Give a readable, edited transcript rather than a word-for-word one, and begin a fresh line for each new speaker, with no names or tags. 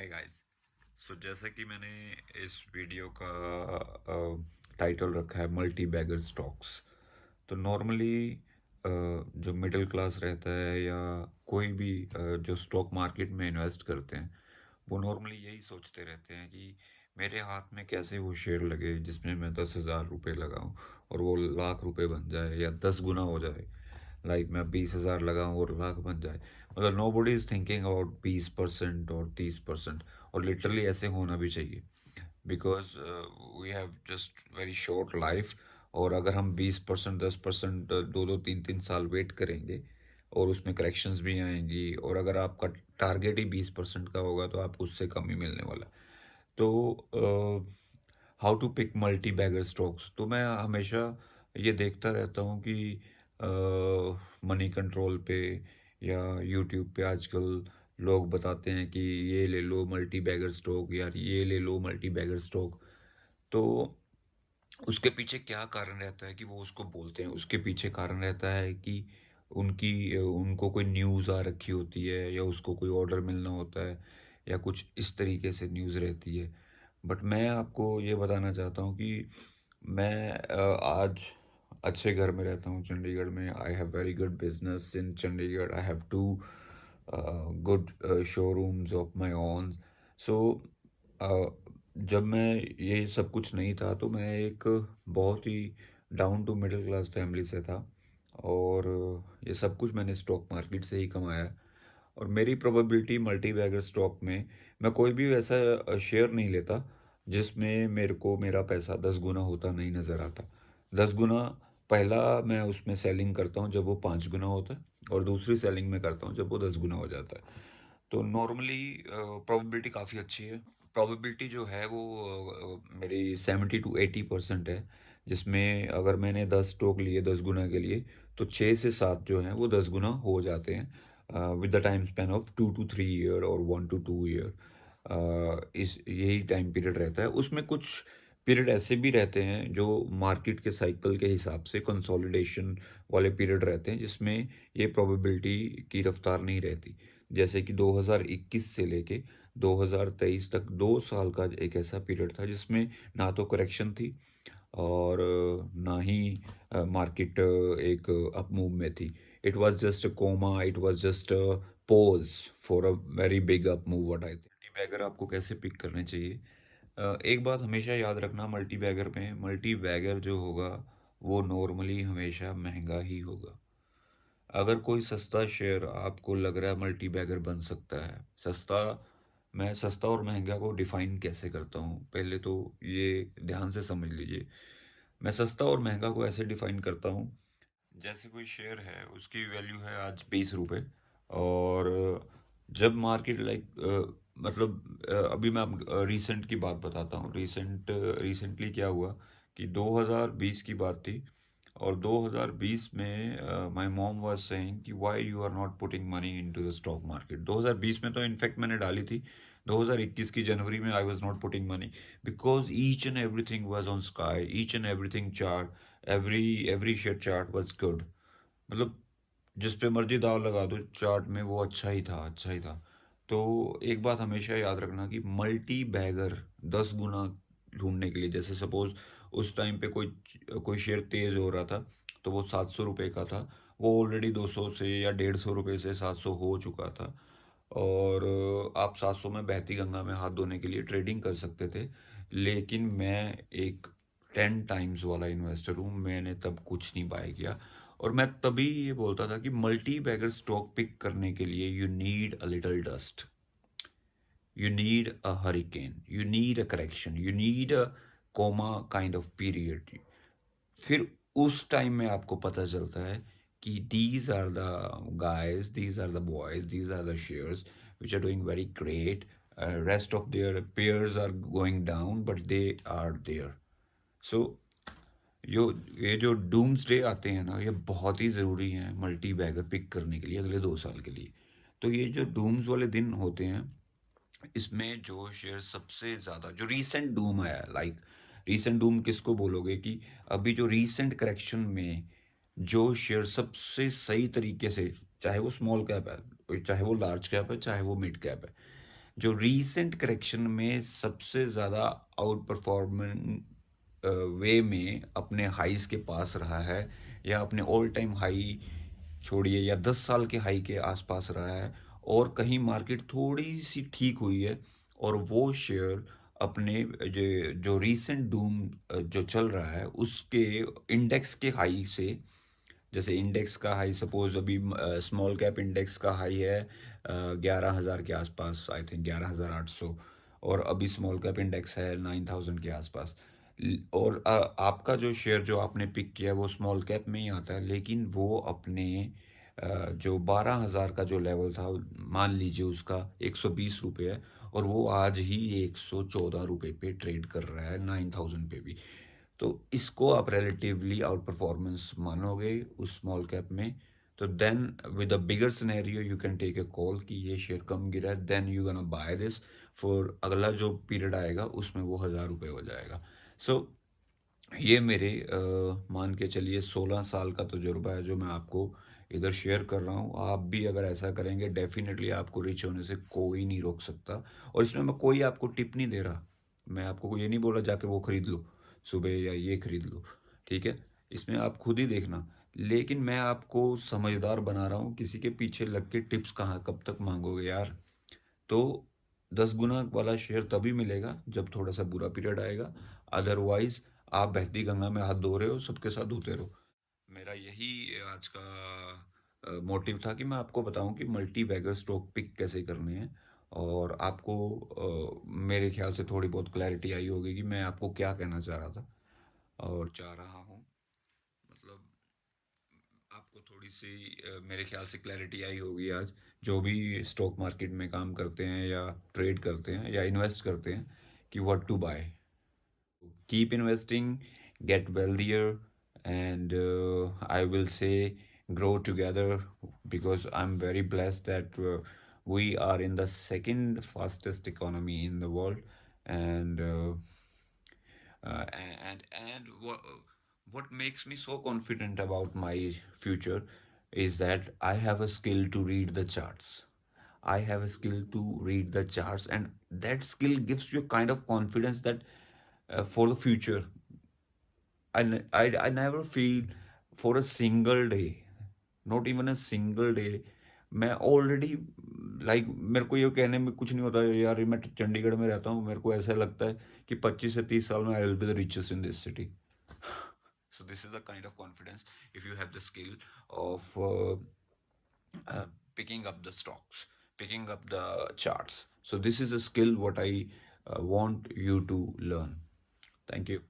Hi guys. जैसा कि मैंने इस वीडियो का टाइटल रखा है मल्टी बैगर स्टॉक्स। तो नॉर्मली जो मिडिल क्लास रहता है या कोई भी जो स्टॉक मार्केट में इन्वेस्ट करते हैं, वो नॉर्मली यही सोचते रहते हैं कि मेरे हाथ में कैसे वो शेयर लगे जिसमें मैं 10,000 रुपये लगाऊं और वो लाख रुपए बन जाए या 10 गुना हो जाए। लाइक मैं 20,000 लगाऊं और लाख बन जाए। मतलब nobody is thinking about 20% और 30%। और लिटरली ऐसे होना भी चाहिए because we have just very short life. और अगर हम 20% 10% दो दो तीन तीन साल वेट करेंगे और उसमें करेक्शंस भी आएंगी, और अगर आपका टारगेट ही 20% का होगा तो आपको उससे कम ही मिलने वाला। तो how to pick multi bagger stocks, तो मैं हमेशा ये देखता रहता हूँ कि मनी कंट्रोल पे या यूट्यूब पे आजकल लोग बताते हैं कि ये ले लो मल्टी बैगर स्टॉक, यार ये ले लो मल्टी बैगर स्टॉक। तो उसके पीछे क्या कारण रहता है कि वो उसको बोलते हैं? उसके पीछे कारण रहता है कि उनको कोई न्यूज़ आ रखी होती है या उसको कोई ऑर्डर मिलना होता है या कुछ इस तरीके से न्यूज़ रहती है। बट मैं आपको ये बताना चाहता हूँ कि मैं आज अच्छे घर में रहता हूँ चंडीगढ़ में। I have very good business in Chandigarh. I have two good showrooms of my own. So जब मैं ये सब कुछ नहीं था तो मैं एक बहुत ही down to middle class family से था। और ये सब कुछ मैंने स्टॉक मार्केट से ही कमाया है। और मेरी प्रोबेबिलिटी मल्टी बैगर स्टॉक में मैं कोई भी वैसा शेयर नहीं लेता जिसमें मेरे को मेरा पैसा 10 गुना होता नहीं नज़र आता। 10 गुना पहला मैं उसमें सेलिंग करता हूँ जब वो 5 गुना होता है, और दूसरी सेलिंग में करता हूँ जब वो 10 गुना हो जाता है। तो नॉर्मली प्रोबेबिलिटी काफ़ी अच्छी है। प्रोबेबिलिटी जो है वो मेरी 70 to 80% है, जिसमें अगर मैंने 10 स्टॉक लिए 10 गुना के लिए तो 6 से 7 जो हैं वो 10 गुना हो जाते हैं with the time span of 2 to 3 year और 1 to 2 ईयर। इस यही टाइम पीरियड रहता है। उसमें कुछ पीरियड ऐसे भी रहते हैं जो मार्केट के साइकिल के हिसाब से कंसोलिडेशन वाले पीरियड रहते हैं, जिसमें ये प्रोबेबिलिटी की रफ्तार नहीं रहती। जैसे कि 2021 से लेके 2023 तक 2 साल का एक ऐसा पीरियड था जिसमें ना तो करेक्शन थी और ना ही मार्केट एक अप मूव में थी। It was just a comma, it was just a pause for a very big up move. What I think multi bagger आपको कैसे पिक करने चाहिए? एक बात हमेशा याद रखना, मल्टी बैगर में मल्टी बैगर जो होगा वो नॉर्मली हमेशा महंगा ही होगा। अगर कोई सस्ता शेयर आपको लग रहा है मल्टी बैगर बन सकता है सस्ता, मैं सस्ता और महंगा को डिफाइन कैसे करता हूँ पहले तो ये ध्यान से समझ लीजिए। मैं सस्ता और महंगा को ऐसे डिफाइन करता हूँ, जैसे कोई शेयर है उसकी वैल्यू है आज 20 रुपये, और जब मार्केट मतलब अभी मैं रिसेंट की बात बताता हूँ। रिसेंटली क्या हुआ कि 2020 की बात थी, और 2020 में माय मॉम वाज सेइंग कि why you are not putting money into the stock market. 2020 में तो इनफैक्ट मैंने डाली थी। 2021 की जनवरी में I was not putting money because each and everything was on sky, each and everything chart, every every share chart was good. मतलब जिस पे मर्जी दाव लगा दो चार्ट में वो अच्छा ही था, अच्छा ही था। तो एक बात हमेशा याद रखना कि मल्टी बैगर 10 गुना ढूंढने के लिए, जैसे सपोज उस टाइम पे कोई शेयर तेज हो रहा था तो वो 700 रुपये का था, वो ऑलरेडी 200 से या 150 रुपये से 700 हो चुका था। और आप 700 में बहती गंगा में हाथ धोने के लिए ट्रेडिंग कर सकते थे। लेकिन मैं एक 10 टाइम्स वाला इन्वेस्टर हूँ, मैंने तब कुछ नहीं बाय किया। और मैं तभी ये बोलता था कि मल्टी बैगर स्टॉक पिक करने के लिए you need a little dust, you need a hurricane, you need a correction, you need a comma kind of period. फिर उस टाइम में आपको पता चलता है कि these are the guys, these are the boys, these are the shares which are doing very great. Rest of their pairs are going down but they are there. So यो ये जो डूम्स डे आते हैं ना, ये बहुत ही ज़रूरी हैं मल्टी बैगर पिक करने के लिए अगले 2 साल के लिए। तो ये जो डूम्स वाले दिन होते हैं, इसमें जो शेयर सबसे ज़्यादा जो रीसेंट डूम आया, लाइक रीसेंट डूम किसको बोलोगे कि अभी जो रीसेंट करेक्शन में जो शेयर सबसे सही तरीके से, चाहे वो स्मॉल कैप है, चाहे वो लार्ज कैप है, चाहे वो मिड कैप है, जो रीसेंट करेक्शन में सबसे ज़्यादा आउट परफॉर्मेंस वे में अपने हाईज के पास रहा है, या अपने ऑल टाइम हाई छोड़िए या 10 साल के हाई के आसपास रहा है, और कहीं मार्केट थोड़ी सी ठीक हुई है, और वो शेयर अपने जो रीसेंट डूम जो चल रहा है उसके इंडेक्स के हाई से, जैसे इंडेक्स का हाई सपोज अभी स्मॉल कैप इंडेक्स का हाई है 11,000 के आसपास, आई थिंक 11,800, और अभी स्मॉल कैप इंडेक्स है 9,000 के आसपास। और आपका जो शेयर जो आपने पिक किया है वो स्मॉल कैप में ही आता है, लेकिन वो अपने जो 12,000 का जो लेवल था, मान लीजिए उसका 120 रुपये है, और वो आज ही 114 रुपये पे ट्रेड कर रहा है 9,000 पे भी। तो इसको आप रिलेटिवली आउट परफॉर्मेंस मानोगे उस स्मॉल कैप में, तो then with a bigger scenario you can take a call कि ये शेयर कम गिरा है, then you gonna buy this for अगला जो पीरियड आएगा उसमें वो 1,000 रुपये हो जाएगा। सो ये मेरे मान के चलिए 16 साल का तजुर्बा है जो मैं आपको इधर शेयर कर रहा हूँ। आप भी अगर ऐसा करेंगे डेफिनेटली आपको रिच होने से कोई नहीं रोक सकता। और इसमें मैं कोई आपको टिप नहीं दे रहा, मैं आपको ये नहीं बोला जाके वो खरीद लो सुबह या ये खरीद लो, ठीक है? इसमें आप खुद ही देखना। लेकिन मैं आपको समझदार बना रहा हूँ, किसी के पीछे लग के टिप्स कहाँ कब तक मांगोगे यार। तो 10 गुना वाला शेयर तभी मिलेगा जब थोड़ा सा बुरा पीरियड आएगा, अदरवाइज आप बहती गंगा में हाथ धो रहे हो, सबके साथ धोते रहो। मेरा यही आज का मोटिव था कि मैं आपको बताऊं कि मल्टी बैगर स्टॉक पिक कैसे करने हैं। और आपको मेरे ख्याल से थोड़ी बहुत क्लैरिटी आई होगी कि मैं आपको क्या कहना चाह रहा था और चाह रहा हूँ। मतलब आपको थोड़ी सी मेरे ख्याल से क्लैरिटी आई होगी आज, जो भी स्टॉक मार्केट में काम करते हैं या ट्रेड करते हैं या इन्वेस्ट करते हैं, कि what to buy. Keep investing, get wealthier, and I will say grow together, because I'm very blessed that we are in the second fastest economy in the world. And what makes me so confident about my future is that I have a skill to read the charts. I have a skill to read the charts, and that skill gives you a kind of confidence that for the future, I never feel for a single day, not even a single day, मैं already like मेरे को ये कहने में कुछ नहीं होता यार, मैं चंडीगढ़ में रहता हूँ, मेरे को ऐसा लगता है कि 25 से 30 साल में I will be the richest in this city. So this is the kind of confidence if you have the skill of picking up the stocks, picking up the charts. So this is a skill what I want you to learn. Thank you.